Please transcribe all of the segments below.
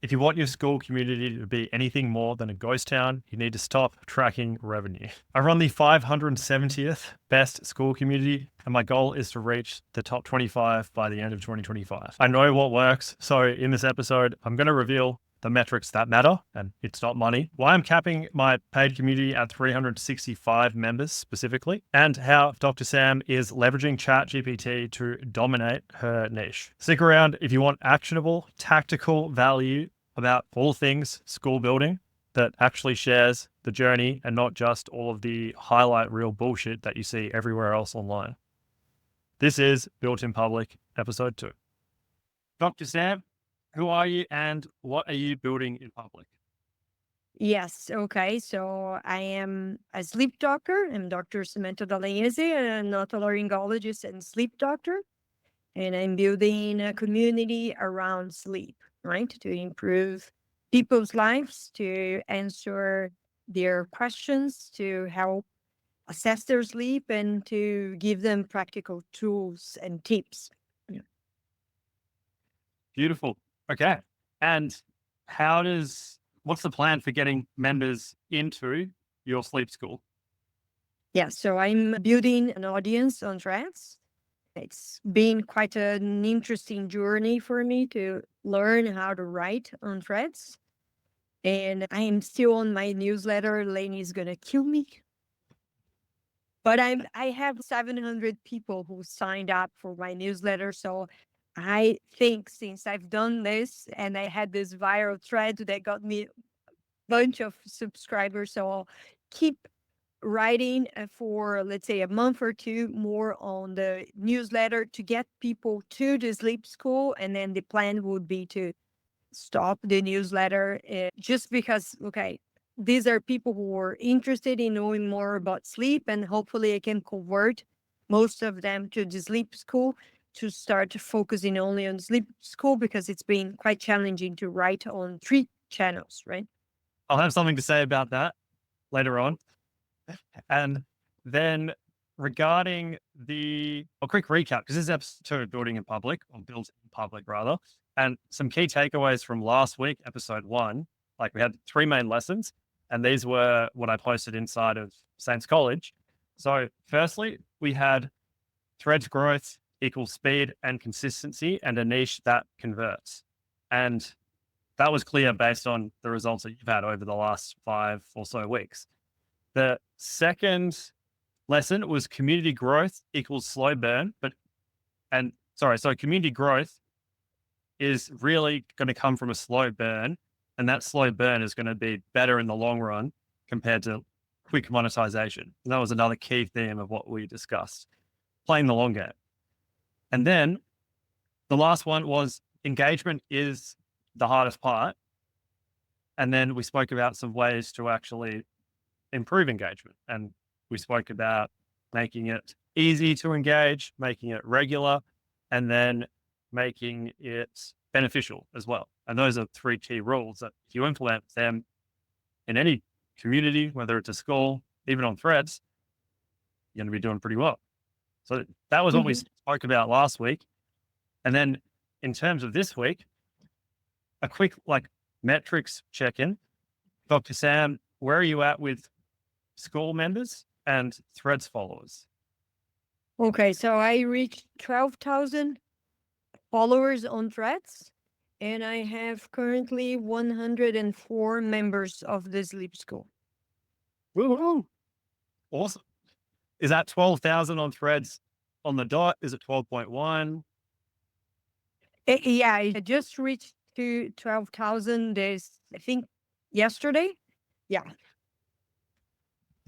If you want your Skool community to be anything more than a ghost town, you need to stop tracking revenue. I run the 570th best Skool community, and my goal is to reach the top 25 by the end of 2025. I know what works, so in this episode, I'm going to reveal the metrics that matter, and it's not money, why I'm capping my paid community at 365 members specifically, and how Dr. Sam is leveraging ChatGPT to dominate her niche. Stick around if you want actionable, tactical value about all things school building that actually shares the journey and not just all of the highlight reel bullshit that you see everywhere else online. This is Built in Public, episode 2. Dr. Sam, who are you and what are you building in public? Yes. Okay. So I am a sleep doctor. I'm Dr. Samantha Dalagnese, an otolaryngologist and sleep doctor. And I'm building a community around sleep, right? To improve people's lives, to answer their questions, to help assess their sleep, and to give them practical tools and tips. Yeah. Beautiful. Okay. And what's the plan for getting members into your sleep school? Yeah. So I'm building an audience on Threads. It's been quite an interesting journey for me to learn how to write on Threads. And I am still on my newsletter. Lainey is gonna kill me. But I have 700 people who signed up for my newsletter. So I think since I've done this and I had this viral thread that got me a bunch of subscribers, so I'll keep writing for, let's say, a month or two more on the newsletter to get people to the sleep school. And then the plan would be to stop the newsletter just because, okay, these are people who are interested in knowing more about sleep, and hopefully I can convert most of them to the sleep school to start focusing only on sleep school, because it's been quite challenging to write on 3 channels, right? I'll have something to say about that later on. And then regarding a quick recap, because this is episode building in public, or built in public rather, and some key takeaways from last week, episode 1. Like we had 3 main lessons, and these were what I posted inside of Saints College. So firstly, we had threads growth equals speed and consistency and a niche that converts. And that was clear based on the results that you've had over the last 5 or so weeks. The second lesson was community growth equals slow burn, so community growth is really going to come from a slow burn, and that slow burn is going to be better in the long run compared to quick monetization. And that was another key theme of what we discussed, playing the long game. And then the last one was engagement is the hardest part. And then we spoke about some ways to actually improve engagement. And we spoke about making it easy to engage, making it regular, and then making it beneficial as well. And those are 3 key rules that if you implement them in any community, whether it's a school, even on threads, you're going to be doing pretty well. So that was what we Mhm. spoke about last week. And then in terms of this week, a quick metrics check-in. Dr. Sam, where are you at with Skool members and threads followers? Okay, so I reached 12,000 followers on Threads, and I have currently 104 members of the sleep school. Woo-hoo. Awesome. Is that 12,000 on threads on the dot? Is it 12.1? Yeah, I just reached to 12,000 this, I think, yesterday. Yeah.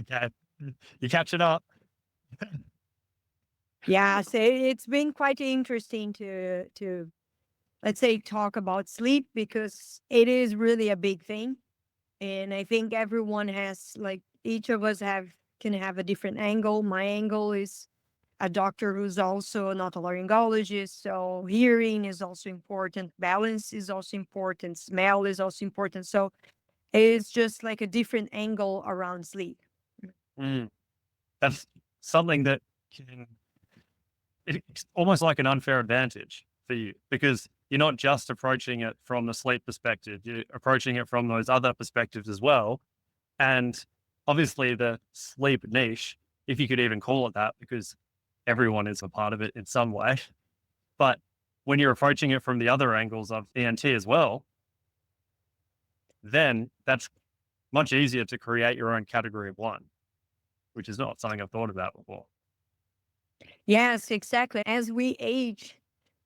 Okay. You catch it up. Yeah, so it's been quite interesting to let's say talk about sleep, because it is really a big thing. And I think everyone has, like, each of us can have a different angle. My angle is a doctor who's also not a laryngologist, so hearing is also important, balance is also important, smell is also important. So it's just like a different angle around sleep. Mm, that's something that it's almost like an unfair advantage for you because you're not just approaching it from the sleep perspective, you're approaching it from those other perspectives as well. And obviously, the sleep niche, if you could even call it that, because everyone is a part of it in some way. But when you're approaching it from the other angles of ENT as well, then that's much easier to create your own category of one, which is not something I've thought about before. Yes, exactly. As we age,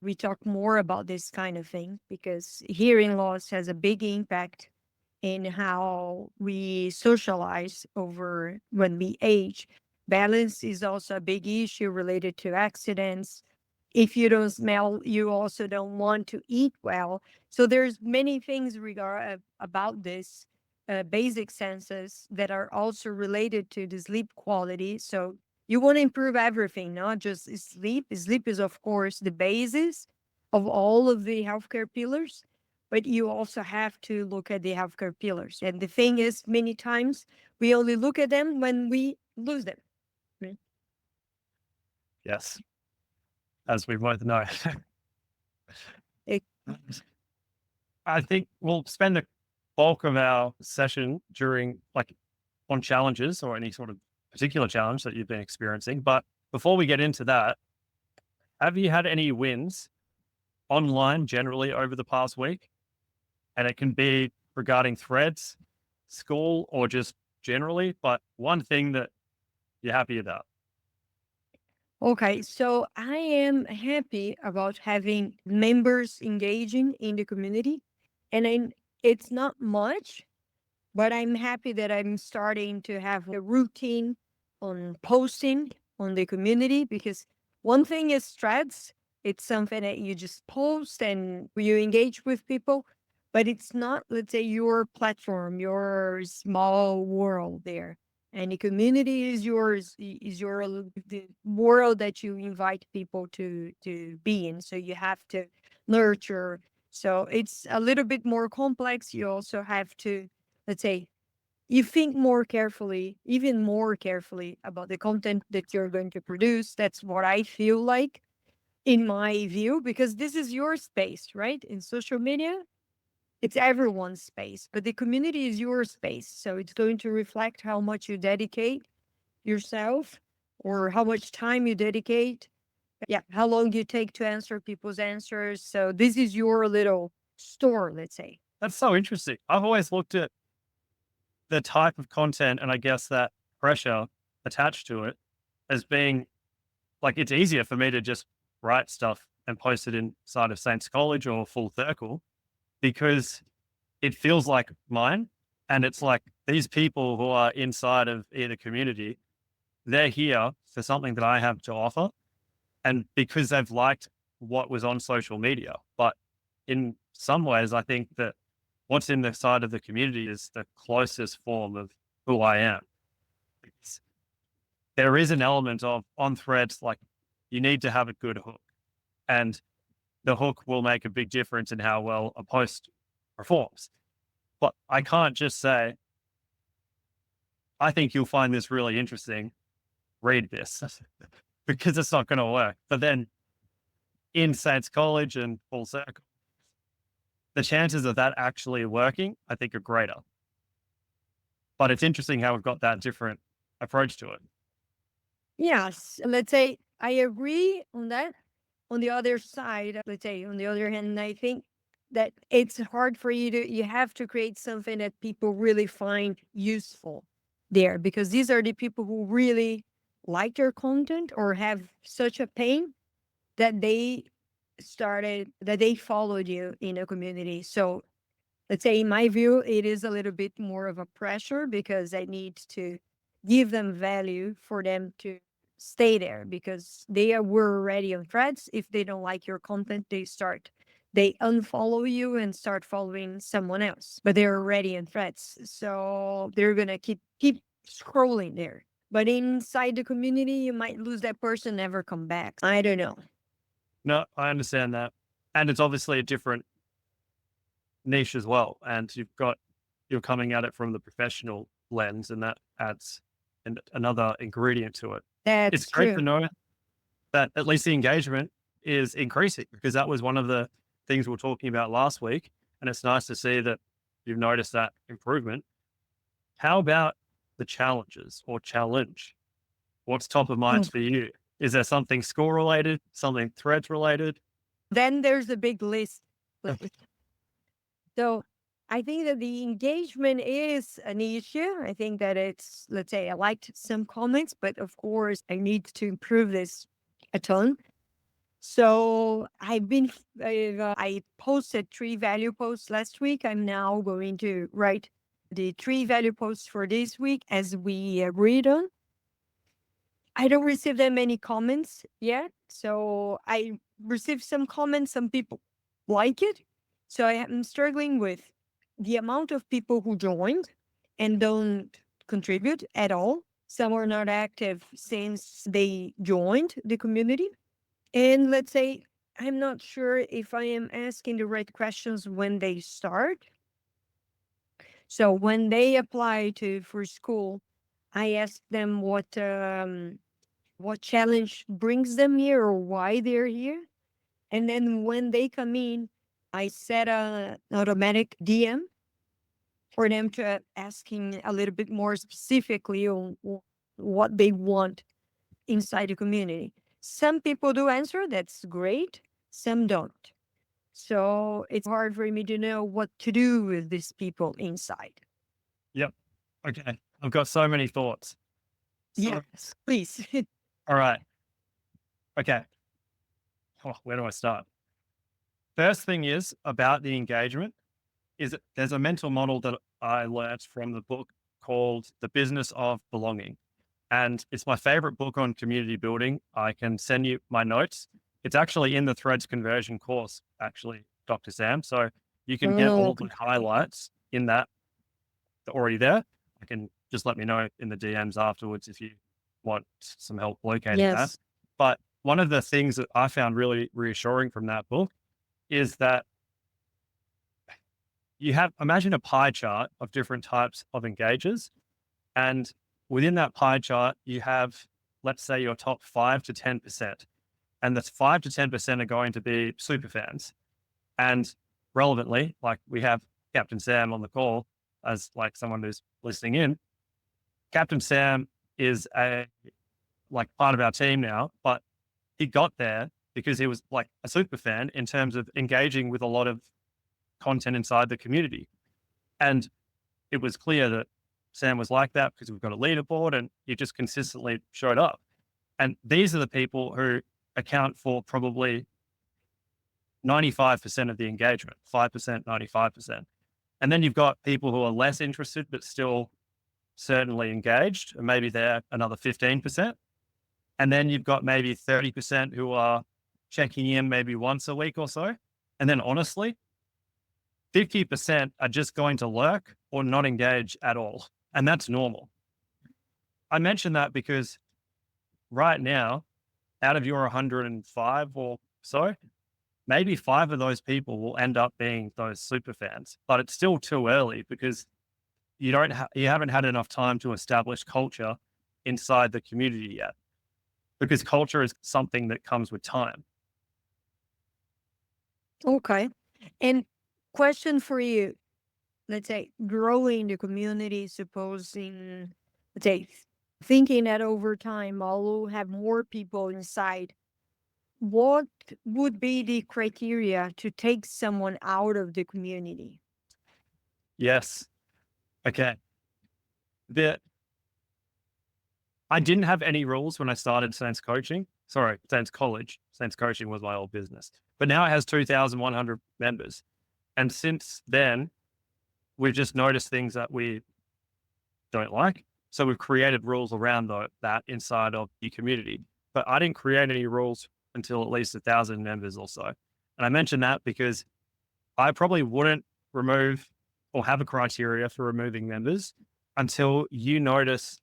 we talk more about this kind of thing because hearing loss has a big impact in how we socialize over when we age. Balance is also a big issue related to accidents. If you don't smell, you also don't want to eat well. So there's many things about this basic senses that are also related to the sleep quality. So you want to improve everything, not just sleep. Sleep is, of course, the basis of all of the healthcare pillars, but you also have to look at the healthcare pillars. And the thing is, many times we only look at them when we lose them. Right? Yes, as we both know. It- I think we'll spend the bulk of our session during like on challenges or any sort of particular challenge that you've been experiencing. But before we get into that, have you had any wins online generally over the past week? And it can be regarding threads, school, or just generally, but one thing that you're happy about. Okay, so I am happy about having members engaging in the community. It's not much, but I'm happy that I'm starting to have a routine on posting on the community because one thing is threads. It's something that you just post and you engage with people, but it's not, let's say, your platform, your small world there. And the community is yours, is the world that you invite people to be in. So you have to nurture. So it's a little bit more complex. You also have to, let's say, you think more carefully, even more carefully about the content that you're going to produce. That's what I feel like in my view, because this is your space, right? In social media, it's everyone's space, but the community is your space. So it's going to reflect how much you dedicate yourself or how much time you dedicate. Yeah, how long you take to answer people's answers. So this is your little store, let's say. That's so interesting. I've always looked at the type of content and I guess that pressure attached to it as being like it's easier for me to just write stuff and post it inside of Saints College or Full Circle because it feels like mine. And it's like these people who are inside of either community, they're here for something that I have to offer. And because they've liked what was on social media. But in some ways, I think that what's in the side of the community is the closest form of who I am. It's, there is an element of on threads, like you need to have a good hook. And the hook will make a big difference in how well a post performs. But I can't just say, I think you'll find this really interesting. Read this because it's not going to work. But then in Saints College and Full Circle, the chances of that actually working, I think, are greater. But it's interesting how we've got that different approach to it. Yes, let's say I agree on that. On the other side, let's say on the other hand, I think that it's hard for you have to create something that people really find useful there because these are the people who really like your content or have such a pain that they followed you in a community. So let's say in my view, it is a little bit more of a pressure because I need to give them value for them to stay there because were already on threads. If they don't like your content, they unfollow you and start following someone else, but they're already in threads. So they're going to keep scrolling there. But inside the community, you might lose that person, never come back. I don't know. No, I understand that. And it's obviously a different niche as well. And you're coming at it from the professional lens, and that adds another ingredient to it. It's That's great to true. know that at least the engagement is increasing because that was one of the things we were talking about last week, and it's nice to see that you've noticed that improvement. How about the challenges or challenge? What's top of mind Mm. for you? Is there something school related, something threads related? Then there's a big list. So I think that the engagement is an issue. I think that it's, let's say, I liked some comments, but of course, I need to improve this a ton. So I posted 3 value posts last week. I'm now going to write the 3 value posts for this week as we agreed on. I don't receive that many comments yet. So I received some comments. Some people like it. So I am struggling with the amount of people who joined and don't contribute at all. Some are not active since they joined the community. And let's say, I'm not sure if I am asking the right questions when they start. So when they apply to for Skool, I ask them what challenge brings them here or why they're here. And then when they come in, I set a automatic DM for them to asking a little bit more specifically on what they want inside the community. Some people do answer, that's great. Some don't. So it's hard for me to know what to do with these people inside. Yep. Okay. I've got so many thoughts. So, Yes, please. all right. Okay. Oh, where do I start? First thing is about the engagement is that there's a mental model that I learnt from the book called The Business of Belonging. And it's my favorite book on community building. I can send you my notes. It's actually in the Threads conversion course, actually, Dr. Sam. So you can get all Oh, of the highlights in that already there. I can just let me know in the DMs afterwards if you want some help locating that. yes. But one of the things that I found really reassuring from that book is that imagine a pie chart of different types of engagers. And within that pie chart, you have, let's say, your top 5 to 10%. And that's 5 to 10% are going to be super fans. And relevantly, like we have Captain Sam on the call as like someone who's listening in. Captain Sam is like part of our team now, but he got there because he was like a super fan in terms of engaging with a lot of content inside the community. And it was clear that Sam was like that because we've got a leaderboard and he just consistently showed up. And these are the people who account for probably 95% of the engagement, 5%, 95%. And then you've got people who are less interested, but still certainly engaged, and maybe they're another 15%. And then you've got maybe 30% who are checking in maybe once a week or so. And then honestly, 50% are just going to lurk or not engage at all. And that's normal. I mention that because right now, out of your 105 or so, maybe 5 of those people will end up being those super fans, but it's still too early because you haven't had enough time to establish culture inside the community yet. Because culture is something that comes with time. Okay. And question for you, let's say growing the community, supposing, let's say, thinking that over time, I'll have more people inside. What would be the criteria to take someone out of the community? Yes. Okay. The I didn't have any rules when I started Saints Coaching. Sorry, Saints College. Saints Coaching was my old business. But now it has 2,100 members. And since then, we've just noticed things that we don't like. So we've created rules around that inside of the community. But I didn't create any rules until at least 1,000 members or so. And I mention that because I probably wouldn't remove or have a criteria for removing members until you notice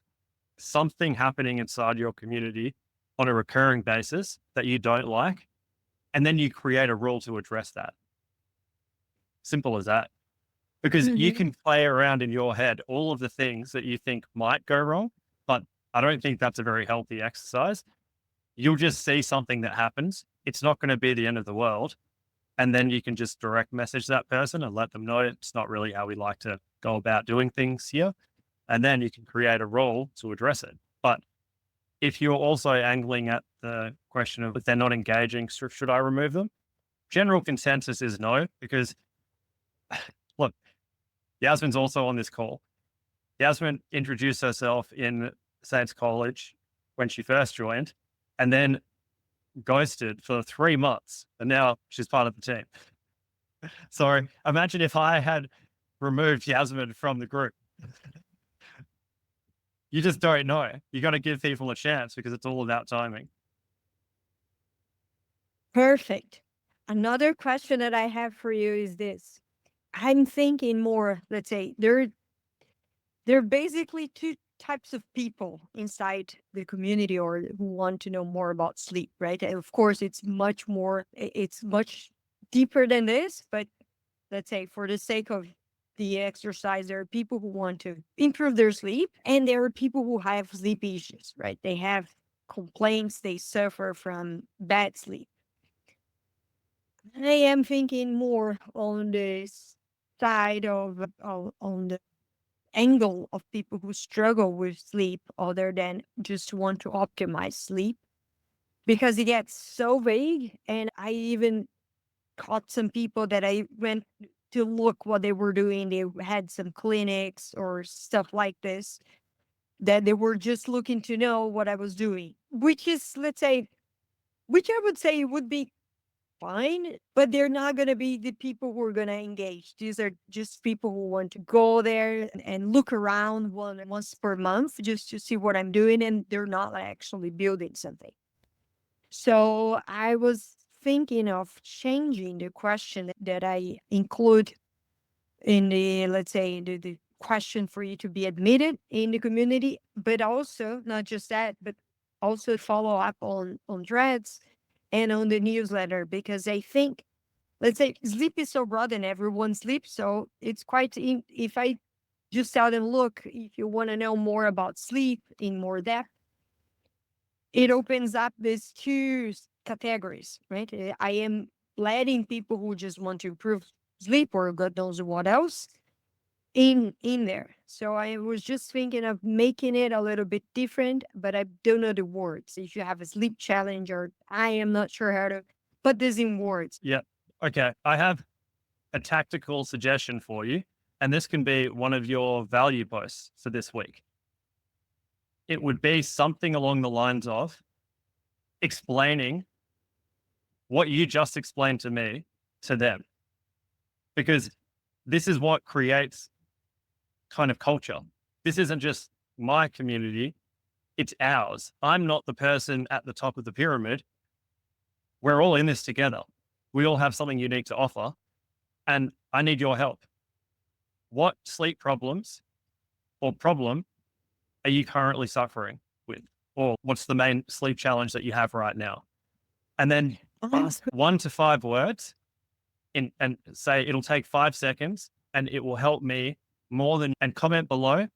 something happening inside your community on a recurring basis that you don't like. And then you create a rule to address that. Simple as that. Because you Hmm. can play around in your head all of the things that you think might go wrong, but I don't think that's a very healthy exercise. You'll just see something that happens. It's not going to be the end of the world. And then you can just direct message that person and let them know it's not really how we like to go about doing things here. And then you can create a role to address it. But if you're also angling at the question of if they're not engaging, should I remove them? General consensus is no, because look, Yasmin's also on this call. Yasmin introduced herself in Saints College when she first joined and then ghosted for 3 months. And now she's part of the team. So imagine if I had removed Yasmin from the group. You just don't know. You got to give people a chance because it's all about timing. Perfect. Another question that I have for you is this. I'm thinking more, let's say, there are basically two types of people inside the community or who want to know more about sleep, right? And of course, it's much more, it's much deeper than this, but let's say for the sake of the exercise, there are people who want to improve their sleep and there are people who have sleep issues, right? They have complaints, they suffer from bad sleep. I am thinking more on the side of, on the angle of people who struggle with sleep other than just want to optimize sleep because it gets so vague. And I even caught some people that I went to look what they were doing. They had some clinics or stuff like this that they were just looking to know what I was doing, which is, let's say, which I would say would be fine, but they're not going to be the people who are going to engage. These are just people who want to go there and look around once per month just to see what I'm doing, and they're not actually building something. So I was thinking of changing the question that I include in the, let's say, the question for you to be admitted in the community, but also not just that, but also follow up on threads and on the newsletter, because I think, let's say, sleep is so broad and everyone sleeps. So it's quite, if I just tell them, look, if you want to know more about sleep in more depth, it opens up these two categories, right? I am letting people who just want to improve sleep or God knows what else in there. So I was just thinking of making it a little bit different, but I don't know the words. If you have a sleep challenge, or I am not sure how to put this in words. Yeah. Okay. I have a tactical suggestion for you, and this can be one of your value posts for this week. It would be something along the lines of explaining what you just explained to me to them, because this is what creates kind of culture. This isn't just my community, it's ours. I'm not the person at the top of the pyramid. We're all in this together. We all have something unique to offer, and I need your help. What sleep problems or problem are you currently suffering with? Or what's the main sleep challenge that you have right now? And then ask 1 to 5 words and say it'll take 5 seconds and it will help me more than, and comment below.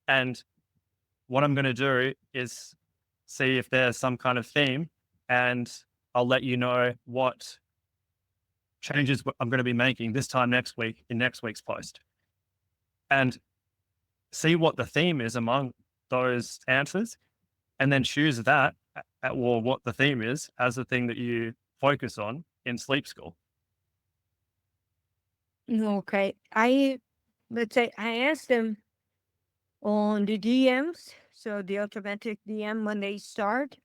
And what I'm going to do is see if there's some kind of theme, and I'll let you know what changes I'm going to be making this time next week in next week's post. And see what the theme is among those answers, and then choose that or what the theme is as the thing that you focus on in Sleep School. Okay. Let's say I asked them on the DMs, so the automatic DM when they start.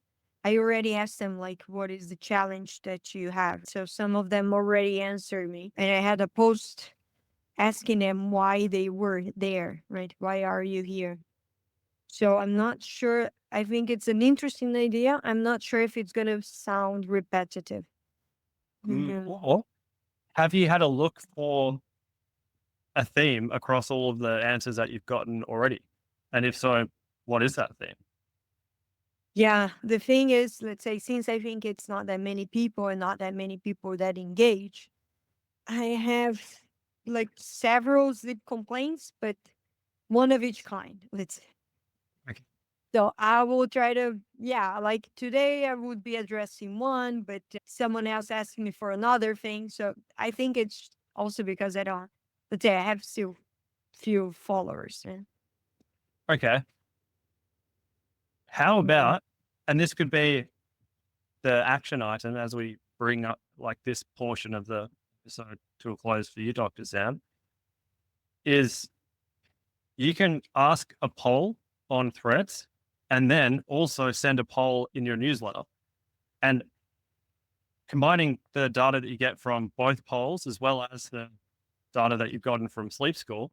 I already asked them, like, what is the challenge that you have? So some of them already answered me. And I had a post asking them why they were there, right? Why are you here? So I'm not sure. I think it's an interesting idea. I'm not sure if it's going to sound repetitive. Or have you had a look for a theme across all of the answers that you've gotten already? And if so, what is that theme? Yeah, the thing is, let's say, since I think it's not that many people and not that many people that engage, I have like several sleep complaints, but one of each kind, let's say. Okay. So I will try to, yeah, like today I would be addressing one, but someone else asking me for another thing. So I think it's also because I don't, let's say I have still few followers. Okay. How Yeah. about, and this could be the action item as we bring up like this portion of the episode to a close for you, Dr. Sam, is you can ask a poll on Threads and then also send a poll in your newsletter. And combining the data that you get from both polls as well as the data that you've gotten from Sleep School,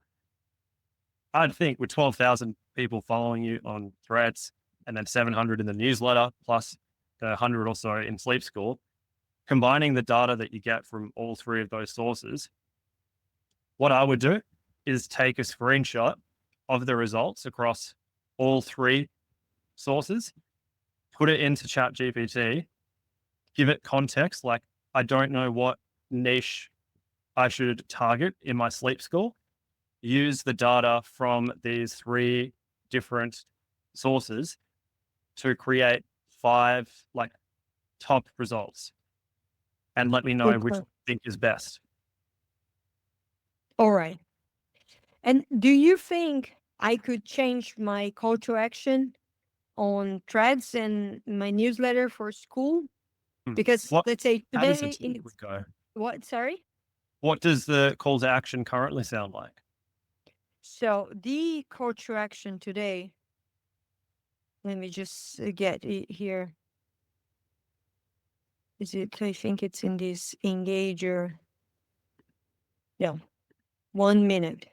I'd think with 12,000 people following you on Threads and then 700 in the newsletter, plus the 100 or so in Sleep School, combining the data that you get from all three of those sources, what I would do is take a screenshot of the results across all three sources, put it into ChatGPT, give it context, like I don't know what niche I should target in my sleep school, use the data from these three different sources to create 5 like top results and let me know which Okay. one you think is best. All right. And do you think I could change my call to action on Threads and my newsletter for Skool? Hmm. Because What let's say how does today it in typically go? what, sorry? What does the call to action currently sound like? So the call to action today, let me just get it here. Is it, I think it's in this engager. Yeah, 1 minute.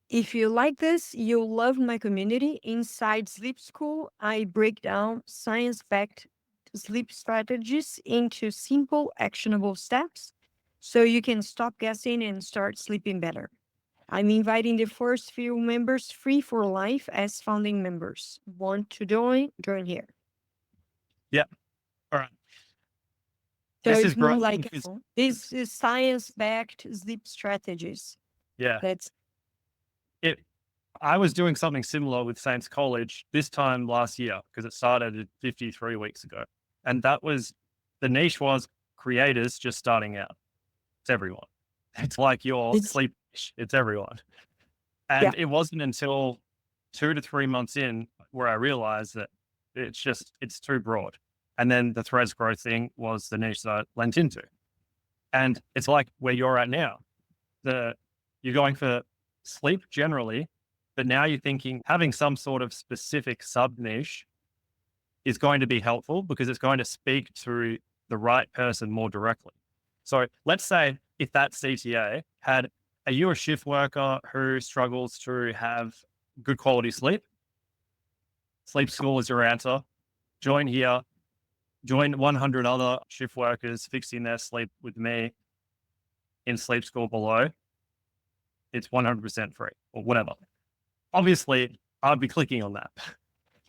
If you like this, you'll love my community. Inside Sleep School, I break down science backed sleep strategies into simple, actionable steps so you can stop guessing and start sleeping better. I'm inviting the first few members free for life as founding members. Want to join? Join here. Yeah. All right. So This is it's more great like because this is science backed sleep strategies. yeah, That's it I was doing something similar with Saints College this time last year because it started 53 weeks ago. And that was the niche was creators just starting out. It's everyone. It's like your it's sleep niche. It's everyone. yeah. And it wasn't until 2 to 3 months in where I realized that it's too broad. And then the threads growth thing was the niche that I lent into. And it's like where you're at now. You're going for sleep generally, but now you're thinking having some sort of specific sub niche is going to be helpful because it's going to speak to the right person more directly. So let's say if that CTA had, are you a shift worker who struggles to have good quality sleep? Sleep School is your answer. Join here, join 100 other shift workers fixing their sleep with me in Sleep School below. It's 100% free or whatever. Obviously, I'd be clicking on that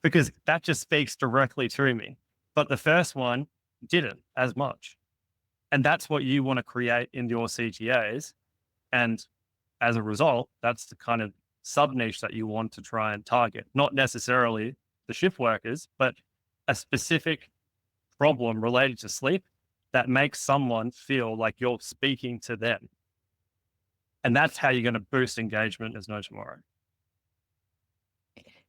because that just speaks directly to me. But the first one didn't as much. And that's what you want to create in your CTAs. And as a result, that's the kind of sub niche that you want to try and target, not necessarily the shift workers, but a specific problem related to sleep that makes someone feel like you're speaking to them. And that's how you're going to boost engagement as no tomorrow.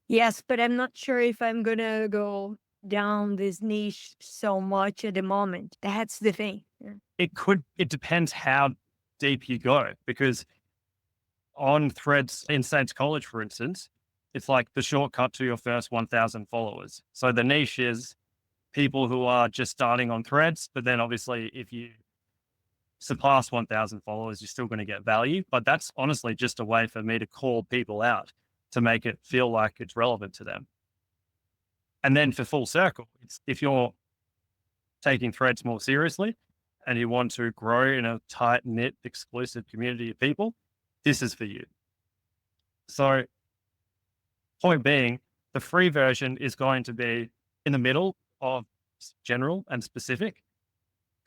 Yes, but I'm not sure if I'm gonna go down this niche so much at the moment. That's the thing. Yeah. It depends how deep you go because on threads in Saints College, for instance, it's like the shortcut to your first 1,000 followers. So the niche is people who are just starting on threads, but then obviously if you surpass 1,000 followers, you're still going to get value. But that's honestly just a way for me to call people out to make it feel like it's relevant to them. And then for full circle, it's if you're taking threads more seriously and you want to grow in a tight knit, exclusive community of people, this is for you. So, point being, the free version is going to be in the middle of general and specific,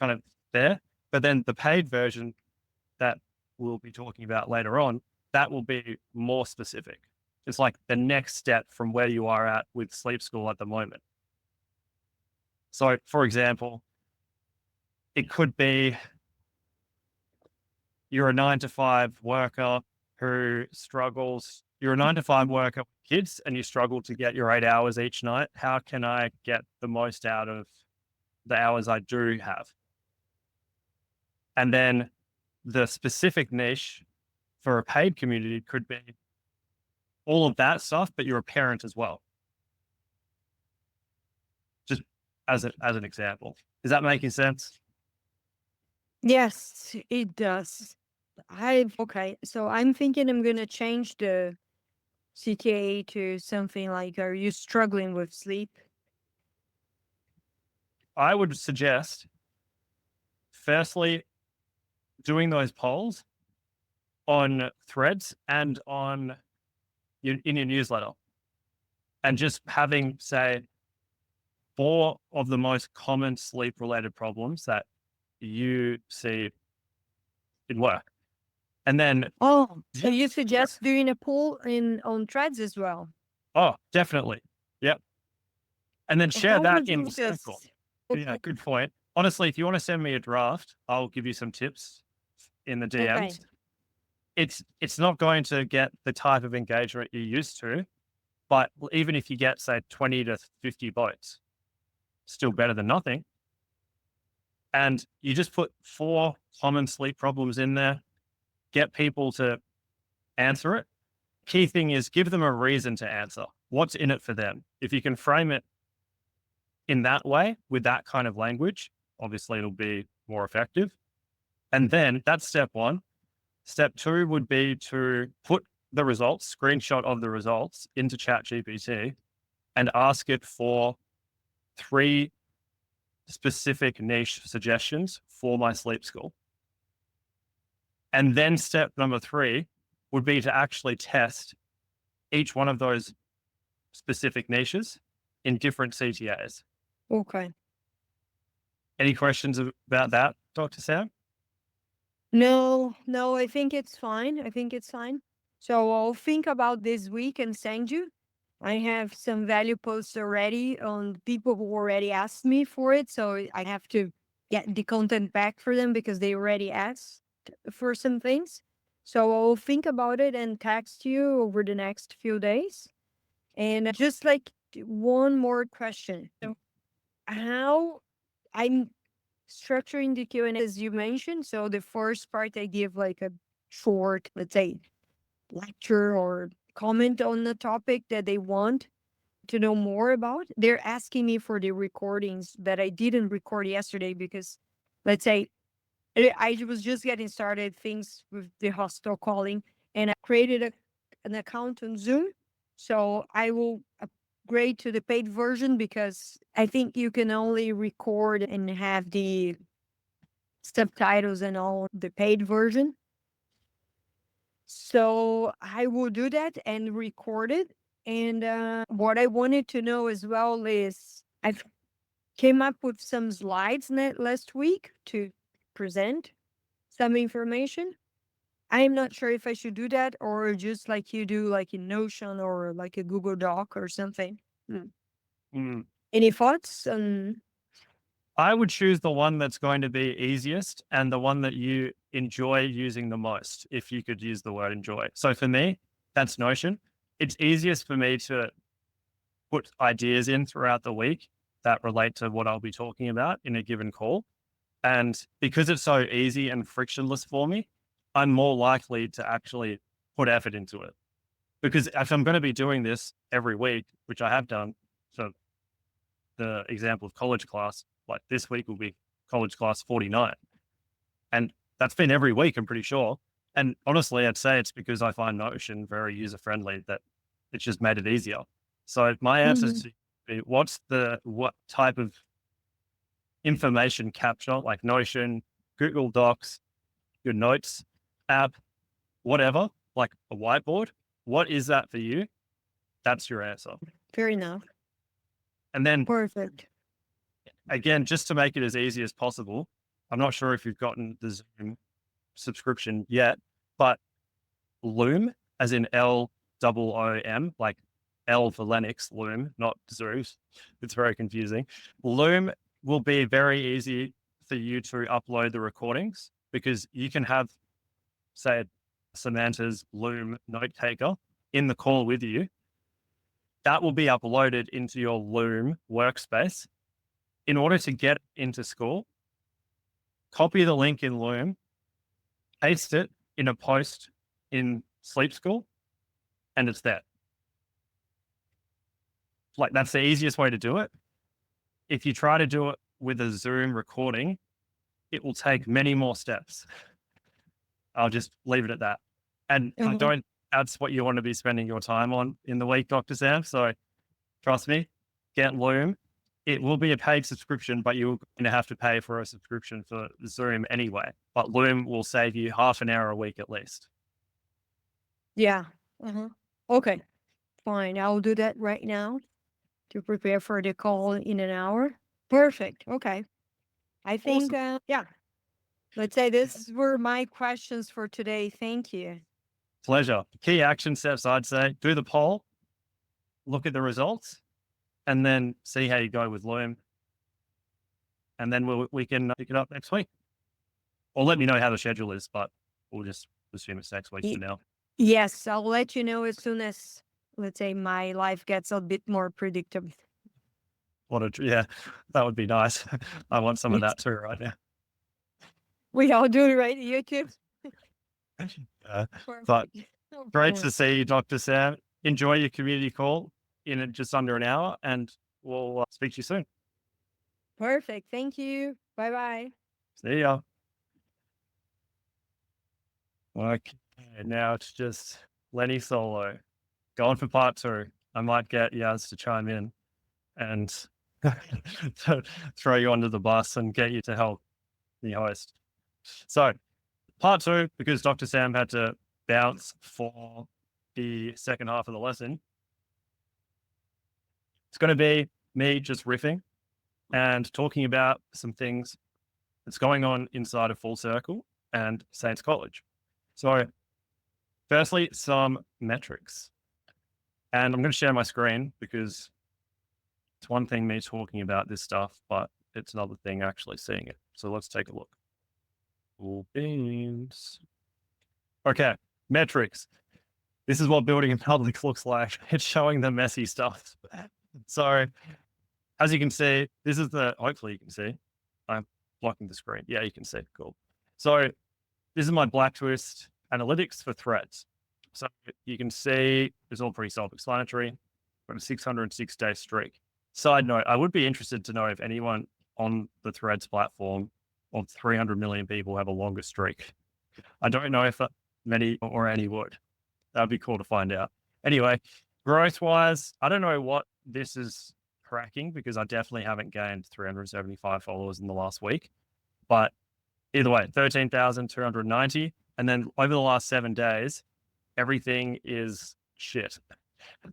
kind of there. But then the paid version that we'll be talking about later on, that will be more specific. It's like the next step from where you are at with Sleep School at the moment. So, for example, it could be you're a 9 to 5 worker who struggles. You're a 9 to 5 worker with kids and you struggle to get your 8 hours each night. How can I get the most out of the hours I do have? And then the specific niche for a paid community could be all of that stuff, but you're a parent as well. Just as an example. Is that making sense? Yes, it does. Okay. So I'm thinking I'm gonna change the CTA to something like, "Are you struggling with sleep?" I would suggest, firstly, doing those polls on threads and in your newsletter, and just having, say, 4 of the most common sleep related problems that you see in work. And then, Oh, so you suggest doing a poll on Threads as well? oh, definitely. Yep. And then share How that would in you the circle. just? Yeah, good point. Honestly, if you want to send me a draft, I'll give you some tips in the Okay. DMs. It's not going to get the type of engagement you're used to, but even if you get, say, 20 to 50 votes, still better than nothing. And you just put 4 common sleep problems in there, get people to answer it. Key thing is give them a reason to answer. What's in it for them? If you can frame it in that way with that kind of language, obviously it'll be more effective. And then that's step 1. Step 2 would be to put the results, screenshot of the results into ChatGPT and ask it for 3 specific niche suggestions for my sleep school. And then step number 3 would be to actually test each one of those specific niches in different CTAs. Okay. Any questions about that, Dr. Sam? No, I think it's fine. I think it's fine. So I'll think about this week and send you. I have some value posts already on people who already asked me for it. So I have to get the content back for them because they already asked for some things. So I'll think about it and text you over the next few days. And just like one more question. So how I'm structuring the Q&A as you mentioned. So the first part I give like a short, let's say, lecture or comment on the topic that they want to know more about. They're asking me for the recordings that I didn't record yesterday because, let's say, I was just getting started things with the hostel calling, and I created an account on Zoom. So I will upgrade to the paid version because I think you can only record and have the subtitles and all the paid version. So I will do that and record it. And what I wanted to know as well is I've came up with some slides last week to present some information. I'm not sure if I should do that or just like you do, like in Notion or like a Google Doc or something. Hmm. Mm. Any thoughts? I would choose the one that's going to be easiest and the one that you enjoy using the most, if you could use the word enjoy. So for me, that's Notion. It's easiest for me to put ideas in throughout the week that relate to what I'll be talking about in a given call. And because it's so easy and frictionless for me, I'm more likely to actually put effort into it. Because if I'm going to be doing this every week, which I have done, so the example of college class, like this week will be college class 49. And that's been every week, I'm pretty sure. And honestly, I'd say it's because I find Notion very user friendly that it's just made it easier. So my answer Mhm. to be, what type of information capture, like Notion, Google Docs, your notes app, whatever, like a whiteboard, what is that for you? That's your answer. Fair enough. And then Perfect. again, just to make it as easy as possible, I'm not sure if you've gotten the Zoom subscription yet, but Loom, as in Loom, LOOM, like L for Lennox, Loom, not Zoom. It's very confusing. Loom will be very easy for you to upload the recordings because you can have, say, Samantha's Loom note taker in the call with you. That will be uploaded into your Loom workspace. In order to get into Skool, copy the link in Loom, paste it in a post in Sleep School, and it's there. Like, that's the easiest way to do it. If you try to do it with a Zoom recording, it will take many more steps. I'll just leave it at that. And I don't, that's what you want to be spending your time on in the week, Dr. Sam. So trust me, get Loom. It will be a paid subscription, but you're going to have to pay for a subscription for Zoom anyway. But Loom will save you half an hour a week at least. Yeah. Okay. Fine. I'll do that right now to prepare for the call in an hour. Perfect. Okay. I think, yeah. Let's say these were my questions for today. Thank you. Pleasure. Key action steps, I'd say, do the poll, look at the results, and then see how you go with Loom. And then we can pick it up next week. Or let me know how the schedule is, but we'll just assume it's next week for now. Yes, I'll let you know as soon as, let's say, my life gets a bit more predictable. Yeah, that would be nice. I want some of that too right now. We all do it, right? You too. But great to see you, Dr. Sam. Enjoy your community call in just under an hour, and we'll speak to you soon. Perfect. Thank you. Bye-bye. See ya. Okay, now it's just Lenny solo. Going for part 2. I might get Yaz to chime in and to throw you under the bus and get you to help the host. So part 2, because Dr. Sam had to bounce for the second half of the lesson, it's going to be me just riffing and talking about some things that's going on inside of Full Circle and Saints College. So firstly, some metrics. And I'm going to share my screen because it's one thing me talking about this stuff, but it's another thing actually seeing it. So let's take a look. Cool beans. Okay, metrics. This is what building in public looks like. It's showing the messy stuff. So as you can see, this is hopefully you can see. I'm blocking the screen. Yeah, you can see. Cool. So this is my Black Twist analytics for threads. So you can see it's all pretty self-explanatory. Got a 606-day streak. Side note, I would be interested to know if anyone on the Threads platform of 300 million people have a longer streak. I don't know if many or any would. That'd be cool to find out. Anyway, growth-wise, I don't know what this is cracking because I definitely haven't gained 375 followers in the last week. But either way, 13,290. And then over the last 7 days, everything is shit.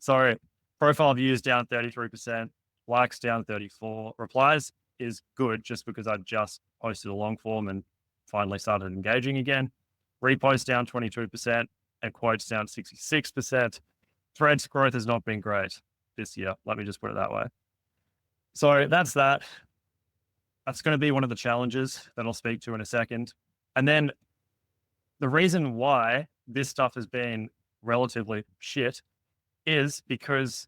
So profile views down 33%, likes down 34%, replies is good just because I just posted a long form and finally started engaging again. Reposts down 22% and quotes down 66%. Threads growth has not been great this year. Let me just put it that way. So that's that. That's going to be one of the challenges that I'll speak to in a second. And then the reason why this stuff has been relatively shit is because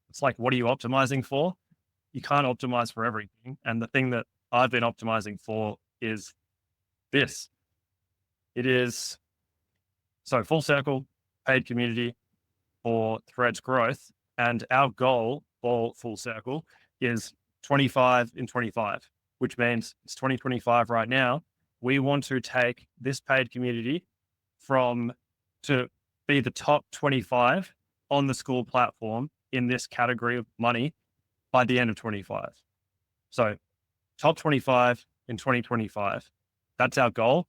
it's like, what are you optimizing for? You can't optimize for everything. And the thing that I've been optimizing for is this. It is, so Full Circle, paid community for Threads growth. And our goal for Full Circle is 25 in 25, which means it's 2025 right now. We want to take this paid community to be the top 25 on the Skool platform in this category of money by the end of 25. So top 25 in 2025. That's our goal.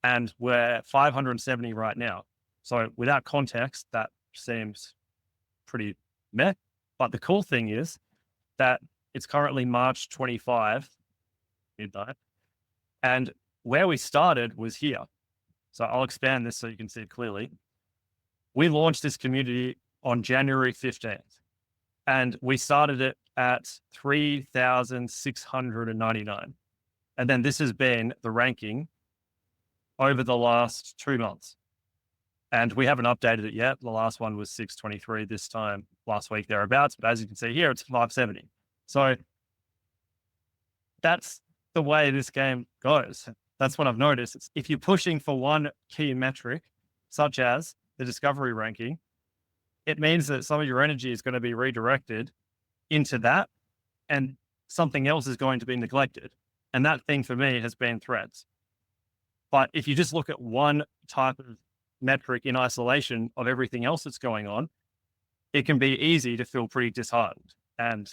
And we're 570 right now. So without context, that seems pretty meh. But the cool thing is that it's currently March 25, midnight. And where we started was here. So I'll expand this so you can see it clearly. We launched this community on January 15th. And we started it at 3,699. And then this has been the ranking over the last 2 months. And we haven't updated it yet. The last one was 623 this time last week, thereabouts. But as you can see here, it's 570. So that's the way this game goes. That's what I've noticed. It's if you're pushing for one key metric, such as the discovery ranking, it means that some of your energy is going to be redirected into that, and something else is going to be neglected. And that thing for me has been threads. But if you just look at one type of metric in isolation of everything else that's going on, it can be easy to feel pretty disheartened. And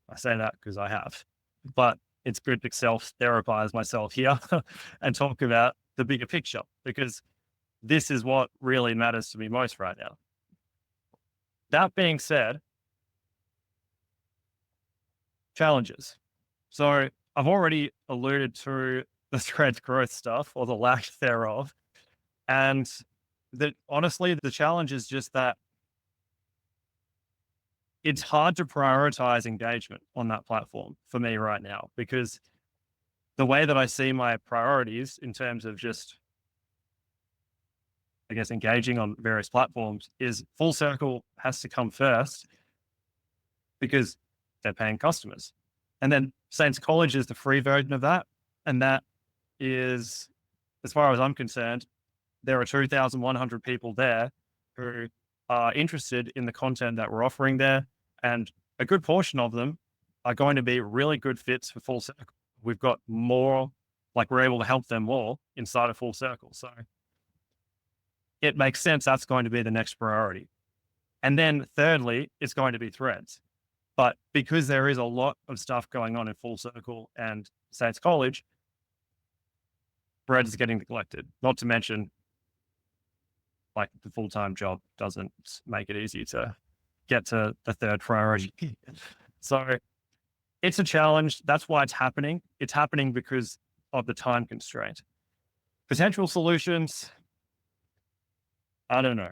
I say that because I have. But it's good to self-therapize myself here and talk about the bigger picture, because this is what really matters to me most right now. That being said, challenges. So I've already alluded to the thread growth stuff, or the lack thereof. And that honestly, the challenge is just that it's hard to prioritize engagement on that platform for me right now, because the way that I see my priorities in terms of just, I guess, engaging on various platforms is Full Circle has to come first because they're paying customers. And then Saints College is the free version of that. And that is, as far as I'm concerned, there are 2,100 people there who are interested in the content that we're offering there. And a good portion of them are going to be really good fits for Full Circle. We've got more, like we're able to help them more inside of Full Circle. So it makes sense that's going to be the next priority. And then thirdly, it's going to be threads. But because there is a lot of stuff going on in Full Circle and Saints College, threads is getting neglected. Not to mention, like, the full-time job doesn't make it easy to get to the third priority. So it's a challenge. That's why it's happening. It's happening because of the time constraint. Potential solutions, I don't know.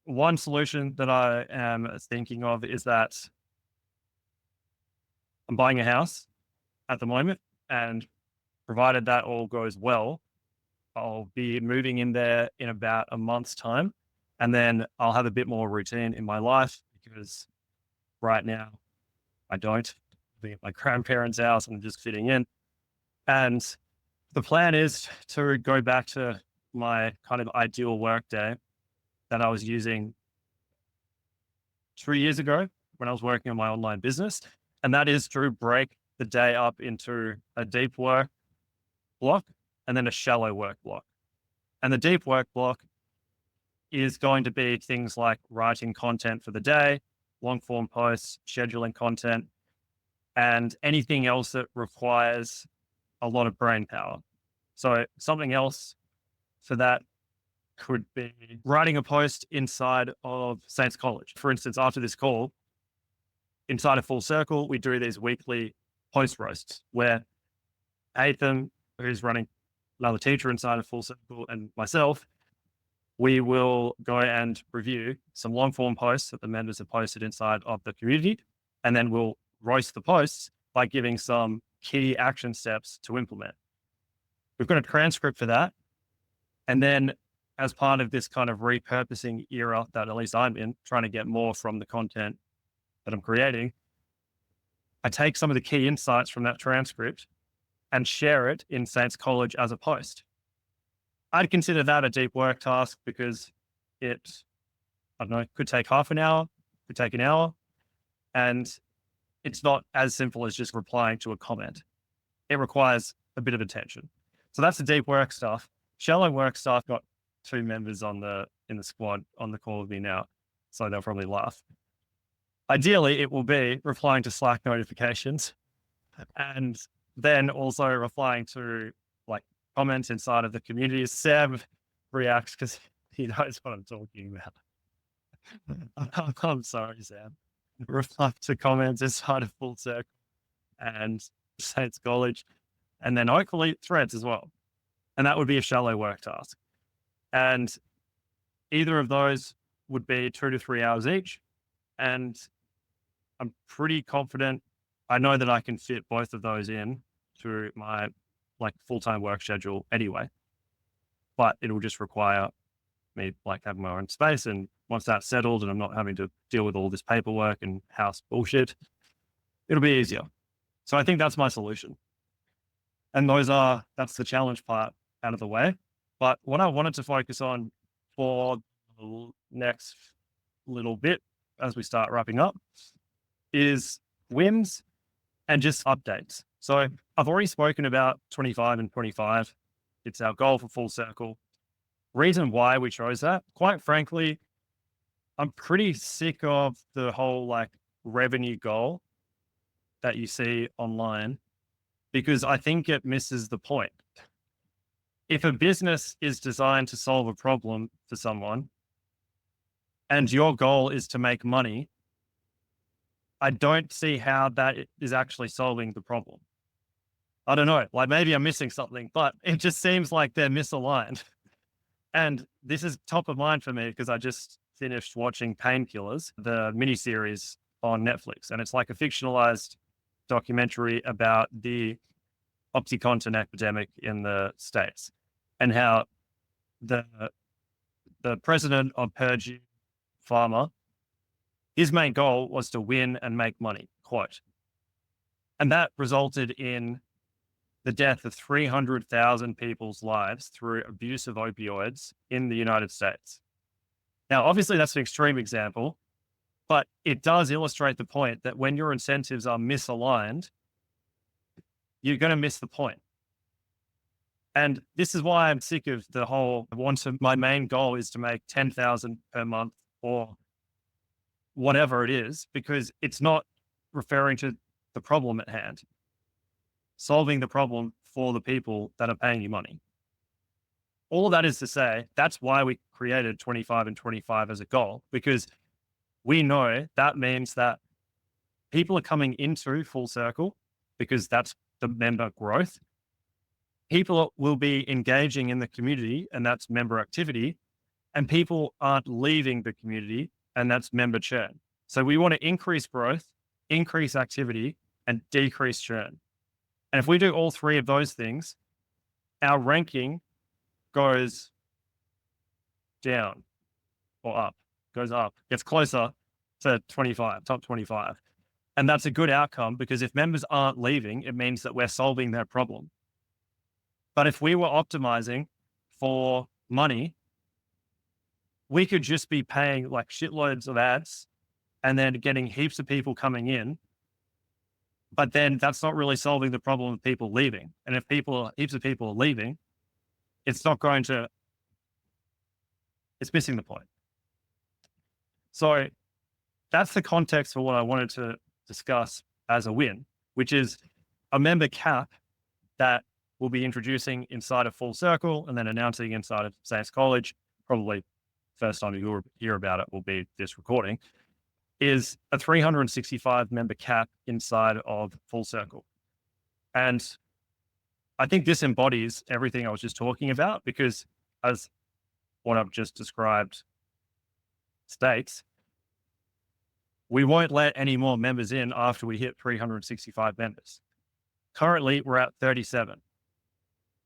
One solution that I am thinking of is that I'm buying a house at the moment, and provided that all goes well, I'll be moving in there in about a month's time. And then I'll have a bit more routine in my life, because right now I don't. Being at my grandparents' house and just fitting in. And the plan is to go back to my kind of ideal work day that I was using 3 years ago when I was working on my online business. And that is to break the day up into a deep work block and then a shallow work block. And the deep work block is going to be things like writing content for the day, long form posts, scheduling content, and anything else that requires a lot of brain power. So something else for that could be writing a post inside of Saints College. For instance, after this call, inside of Full Circle, we do these weekly post roasts where Hatham, who's running another teacher inside of Full Circle, and myself, we will go and review some long form posts that the members have posted inside of the community. And then we'll roast the posts by giving some key action steps to implement. We've got a transcript for that. And then as part of this kind of repurposing era that at least I'm in, trying to get more from the content that I'm creating, I take some of the key insights from that transcript and share it in Saints College as a post. I'd consider that a deep work task because it, I don't know, could take half an hour, could take an hour, and it's not as simple as just replying to a comment. It requires a bit of attention. So that's the deep work stuff. Shallow work stuff, got 2 members in the squad on the call with me now, so they'll probably laugh. Ideally, it will be replying to Slack notifications and then also replying to like comments inside of the community. Sam reacts because he knows what I'm talking about. I'm sorry, Sam. Reply to comments inside of Full Circle and Saints College, and then hopefully threads as well. And that would be a shallow work task. And either of those would be 2 to 3 hours each. And I'm pretty confident. I know that I can fit both of those in to my like full-time work schedule anyway, but it'll just require me like having my own space. And once that's settled and I'm not having to deal with all this paperwork and house bullshit, it'll be easier. So I think that's my solution. And that's the challenge part out of the way. But what I wanted to focus on for the next little bit as we start wrapping up is wins and just updates. So I've already spoken about 25 and 25. It's our goal for Full Circle. Reason why we chose that, quite frankly, I'm pretty sick of the whole like revenue goal that you see online, because I think it misses the point. If a business is designed to solve a problem for someone and your goal is to make money, I don't see how that is actually solving the problem. I don't know, like maybe I'm missing something, but it just seems like they're misaligned. And this is top of mind for me because I just finished watching Painkillers, the miniseries on Netflix. And it's like a fictionalized documentary about the OxyContin epidemic in the States and how the president of Purdue Pharma, his main goal was to win and make money, quote. And that resulted in the death of 300,000 people's lives through abuse of opioids in the United States. Now, obviously, that's an extreme example, but it does illustrate the point that when your incentives are misaligned, you're going to miss the point. And this is why I'm sick of the whole, my main goal is to make 10,000 per month or whatever it is, because it's not referring to the problem at hand. Solving the problem for the people that are paying you money. All of that is to say, that's why we created 25 and 25 as a goal, because we know that means that people are coming into Full Circle because that's the member growth. People will be engaging in the community and that's member activity, and people aren't leaving the community and that's member churn. So we want to increase growth, increase activity, and decrease churn. And if we do all three of those things, our ranking goes down or up, goes up, gets closer to 25, top 25. And that's a good outcome because if members aren't leaving, it means that we're solving their problem. But if we were optimizing for money, we could just be paying like shitloads of ads and then getting heaps of people coming in. But then that's not really solving the problem of people leaving. And if heaps of people are leaving, it's missing the point. So that's the context for what I wanted to discuss as a win, which is a member cap that we'll be introducing inside of Full Circle and then announcing inside of Saints College. Probably first time you'll hear about it will be this recording. Is a 365 member cap inside of Full Circle. And I think this embodies everything I was just talking about, because as what I've just described states, we won't let any more members in after we hit 365 members. Currently, we're at 37.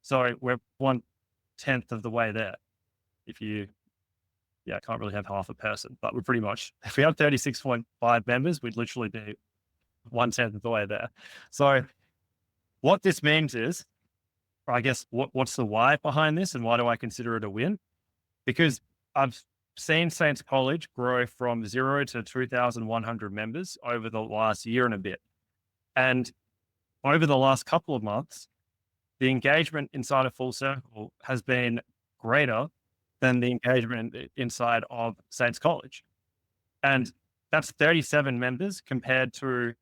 So we're 1/10 of the way there. I can't really have half a person, but we're pretty much, if we had 36.5 members, we'd literally be 1/10 of the way there. So what this means is, or I guess what's the why behind this and why do I consider it a win? Because I've seen Saints College grow from 0 to 2,100 members over the last year and a bit. And over the last couple of months, the engagement inside of Full Circle has been greater than the engagement inside of Saints College. And that's 37 members compared to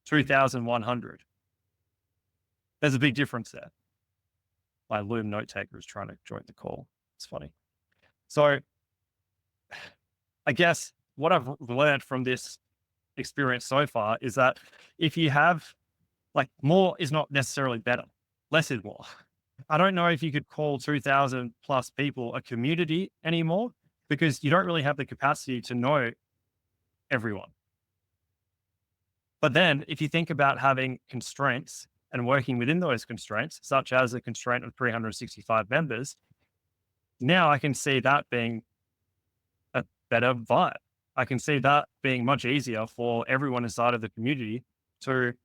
2,100. There's a big difference there. My Loom note taker is trying to join the call. It's funny. So I guess what I've learned from this experience so far is that if you have, like, more is not necessarily better. Less is more. I don't know if you could call 2,000 plus people a community anymore, because you don't really have the capacity to know everyone. But then if you think about having constraints and working within those constraints, such as a constraint of 365 members, now I can see that being a better vibe. I can see that being much easier for everyone inside of the community to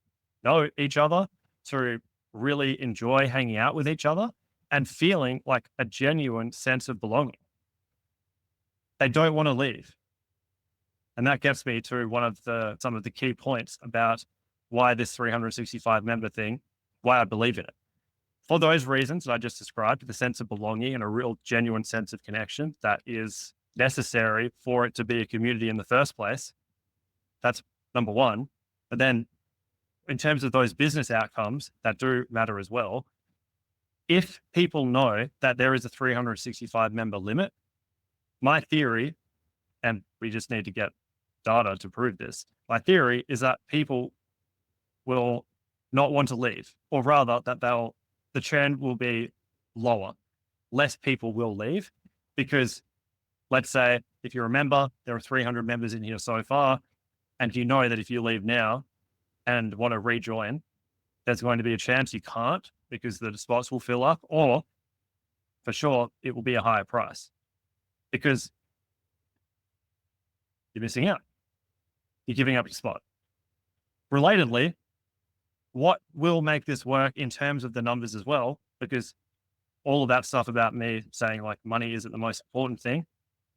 know each other, to really enjoy hanging out with each other and feeling like a genuine sense of belonging. They don't want to leave. And that gets me to some of the key points about why this 365 member thing, why I believe in it. For those reasons that I just described, the sense of belonging and a real genuine sense of connection that is necessary for it to be a community in the first place. That's number one. But then in terms of those business outcomes that do matter as well, if people know that there is a 365 member limit, my theory, and we just need to get data to prove this, my theory is that people will not want to leave, or rather that the trend will be lower. Less people will leave because, let's say, if you remember, there are 300 members in here so far, and you know that if you leave now and want to rejoin, there's going to be a chance you can't because the spots will fill up, or for sure, it will be a higher price because you're missing out. You're giving up your spot. Relatedly, what will make this work in terms of the numbers as well, because all of that stuff about me saying like money isn't the most important thing,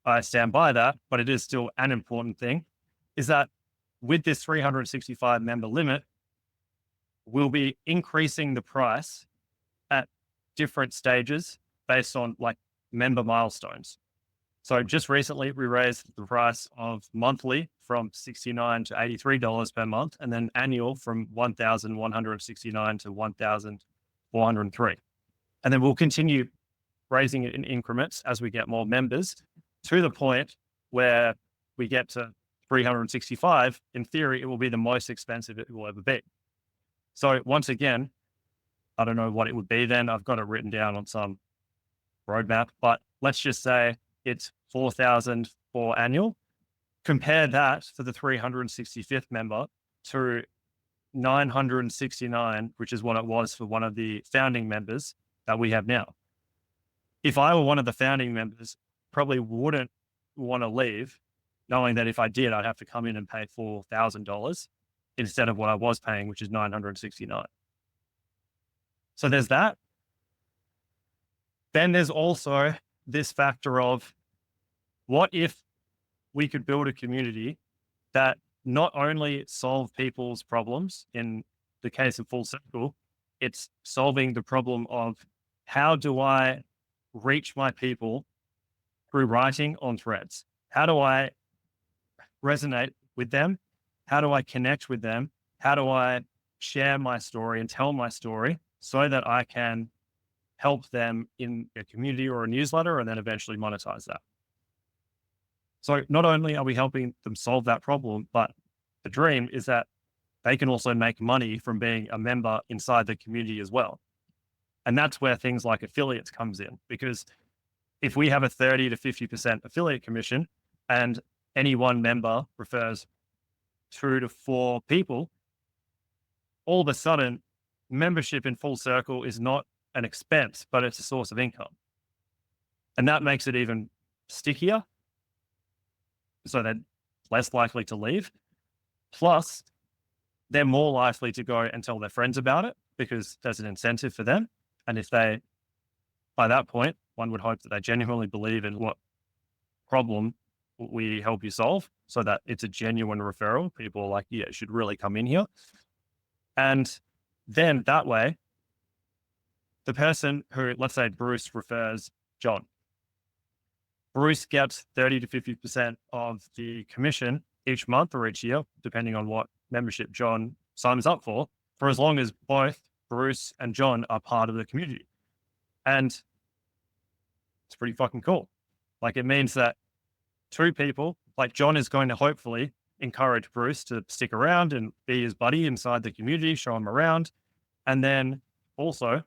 I stand by that, but it is still an important thing, is that with this 365 member limit, we'll be increasing the price at different stages based on like member milestones. So just recently, we raised the price of monthly from $69 to $83 per month, and then annual from $1,169 to $1,403. And then we'll continue raising it in increments as we get more members to the point where we get to 365. In theory, it will be the most expensive it will ever be. So once again, I don't know what it would be then. I've got it written down on some roadmap, but let's just say it's 4,000 for annual. Compare that for the 365th member to 969, which is what it was for one of the founding members that we have now. If I were one of the founding members, probably wouldn't want to leave, knowing that if I did, I'd have to come in and pay $4,000 instead of what I was paying, which is 969. So there's that. Then there's also this factor of what if we could build a community that not only solve people's problems, in the case of Full Circle, it's solving the problem of how do I reach my people through writing on threads? How do I resonate with them? How do I connect with them? How do I share my story and tell my story so that I can help them in a community or a newsletter and then eventually monetize that? So not only are we helping them solve that problem, but the dream is that they can also make money from being a member inside the community as well. And that's where things like affiliates comes in, because if we have a 30 to 50% affiliate commission and any one member refers 2 to 4 people, all of a sudden membership in Full Circle is not an expense, but it's a source of income. And that makes it even stickier. So they're less likely to leave. Plus, they're more likely to go and tell their friends about it because there's an incentive for them. And if they, by that point, one would hope that they genuinely believe in what problem we help you solve so that it's a genuine referral. People are like, yeah, you should really come in here. And then that way, the person who, let's say Bruce refers John. Bruce gets 30 to 50% of the commission each month or each year, depending on what membership John signs up for as long as both Bruce and John are part of the community. And it's pretty fucking cool. Like it means that 2 people, like John is going to hopefully encourage Bruce to stick around and be his buddy inside the community, show him around. And then also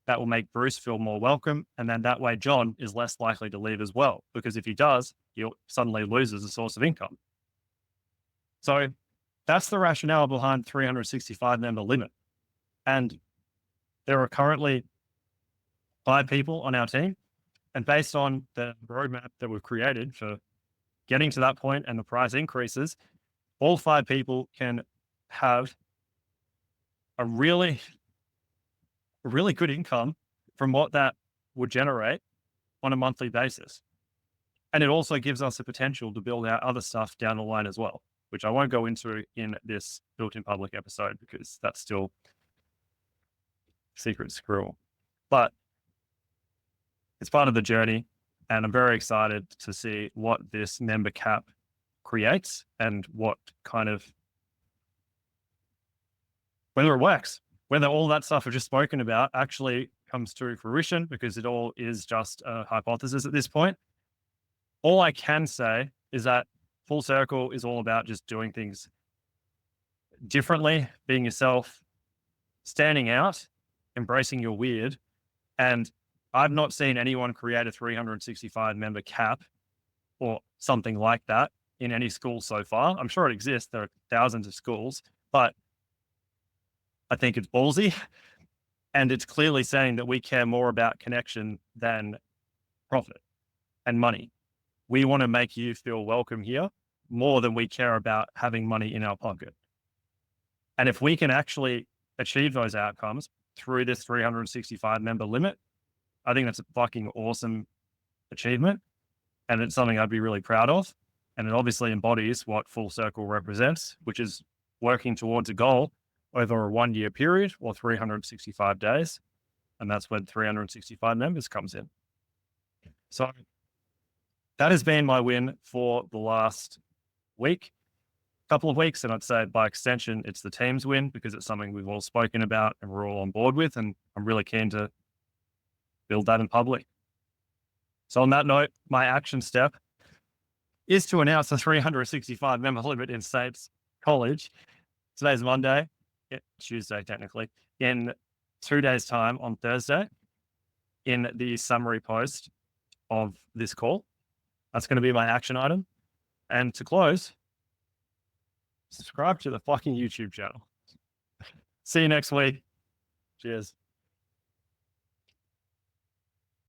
that will make Bruce feel more welcome. And then that way, John is less likely to leave as well, because if he does, you suddenly loses a source of income. So that's the rationale behind 365 member limit. And there are currently 5 people on our team. And based on the roadmap that we've created for getting to that point and the price increases, all 5 people can have a really good income from what that would generate on a monthly basis. And it also gives us the potential to build out other stuff down the line as well, which I won't go into in this built in public episode because that's still secret Skool. But it's part of the journey. And I'm very excited to see what this member cap creates and what kind of, whether it works, whether all that stuff I've just spoken about actually comes to fruition, because it all is just a hypothesis at this point. All I can say is that Full Circle is all about just doing things differently, being yourself, standing out, embracing your weird. And I've not seen anyone create a 365 member cap or something like that in any school so far. I'm sure it exists. There are thousands of schools, but I think it's ballsy. And it's clearly saying that we care more about connection than profit and money. We want to make you feel welcome here more than we care about having money in our pocket. And if we can actually achieve those outcomes through this 365 member limit, I think that's a fucking awesome achievement. And it's something I'd be really proud of. And it obviously embodies what Full Circle represents, which is working towards a goal over a 1-year period or 365 days. And that's when 365 members comes in. So that has been my win for the last couple of weeks. And I'd say by extension, it's the team's win because it's something we've all spoken about and we're all on board with. And I'm really keen to build that in public. So on that note, my action step is to announce the 365 member limit in States College. Today's Monday, Tuesday technically, in 2 days' time on Thursday, in the summary post of this call. That's going to be my action item. And to close, subscribe to the fucking YouTube channel. See you next week. Cheers.